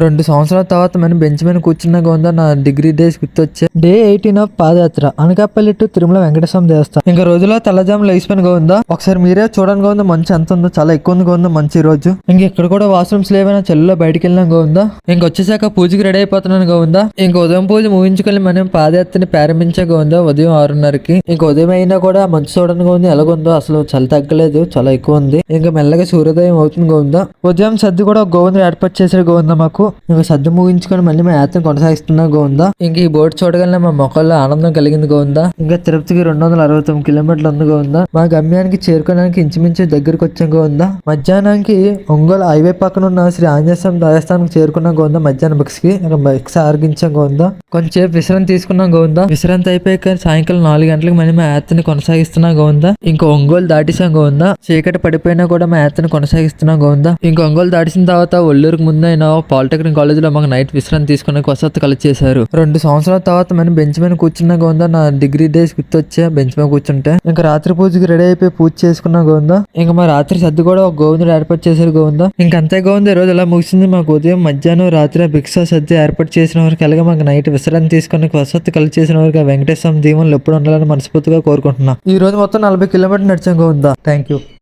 2 సంవత్సరాల తర్వాత మనం బెంచ్ మీద కూర్చున్నా గోవిందా నా డిగ్రీ డేస్ గుర్తొచ్చే. Day 18 of padayatra Anakapalli to Tirumala Venkateswara దేవస్థానం. ఇంకా రోజులో తెల్లజాములు లేచిపోయిన గోవిందా. ఒకసారి మీరే చూడండి గోవిందా, మంచి ఎంత ఉందో, చాలా ఎక్కువ ఉంది గోవిందా మంచి ఈ రోజు. ఇంక ఇక్కడ కూడా వాష్రూమ్స్ లేవైనా చెల్లులో బయటికి వెళ్ళినాం గోవిందా. ఇంక వచ్చేసాక పూజకి రెడీ అయిపోతున్నాను గోవిందా. ఇంక ఉదయం పూజ ముగించుకొని మనం పాదయాత్రని ప్రారంభించా గోవిందా ఉదయం 6:30కి. ఇంక ఉదయం అయినా కూడా మంచు చూడండి గోవిందా ఎలాగుందో, అసలు చలి తగ్గలేదు, చాలా ఎక్కువ ఉంది. ఇంకా మెల్లగా సూర్యోదయం అవుతుంది గోవిందా. ఉదయం సర్ది కూడా గోవింద ఏర్పాటు చేశారు గోవిందా మాకు. ఇంకా సర్ది ముగించుకొని మళ్ళీ మా యాత్ర కొనసాగిస్తున్నాం గోవిందా. ఇంక ఈ బోర్డు చూడగలనే మా మొక్కల్లో ఆనందం కలిగింది గోవిందా. ఇంకా తిరుపతికి 269 కిలోమీటర్లు ఉంది గోవిందా. మా గమ్యానికి చేరుకోవడానికి ఇంచుమించు దగ్గరకు వచ్చాం గోవిందా. మధ్యాహ్నానికి ఒంగోలు హైవే పక్కన ఉన్న శ్రీ ఆంజనేయ స్వామి దేవస్థానానికి చేరుకున్నాం గోవిందా. మధ్యాహ్నం బక్స్ ఆరగించాం గోవిందా. కొంచెం విశ్రాంతి తీసుకున్నాం గోవిందా. విశ్రాంతి అయిపోయాక సాయంకాలం 4 గంటలకు మళ్ళీ మా యాత్రని కొనసాగిస్తున్నాం గోవిందా. ఇంకా ఒంగోలు దాటిసాం గోవిందా. చీకటి పడిపోయినా కూడా మా యాత్రని కొనసాగిస్తున్నాం గోవిందా. ఇంకా ఒంగోలు దాటిసిన తర్వాత ఒల్లూరుకు ముందైనా పాలిటెక్నిక్ కాలేజ్ లో మాకు నైట్ విశ్రాంతి తీసుకునే వసతి కలిసి చేశారు. 2 సంవత్సరాల తర్వాత మనం బెంచ్ మీద కూర్చున్నా గోవిందా నా డిగ్రీ డేస్ గుర్తొచ్చా బెంచ్ మీద కూర్చుంటే. ఇంకా రాత్రి పూజకి రెడీ అయిపోయి పూజ చేసుకున్నాం గోవిందా. ఇంకా మా రాత్రి సర్ది కూడా ఒక గోవిందుడు ఏర్పాటు చేశారు గోవిందా. ఇంకా అంతే గోవిందా, ఈ రోజు ఎలా ముగిసింది. మాకు ఉదయం మధ్యాహ్నం రాత్రి భిక్ష సర్ది ఏర్పాటు చేసిన వారికి, అలాగే మాకు నైట్ విశ్రాంతి తీసుకుని వసతి కలిసి చేసిన వారికి వెంకటేశ్వర దీవెనలు ఎప్పుడు ఉండాలని మనస్ఫూర్తిగా కోరుకుంటున్నా. ఈ రోజు మొత్తం 40 కిలోమీటర్లు నడిచాం గోవిందా. Thank you.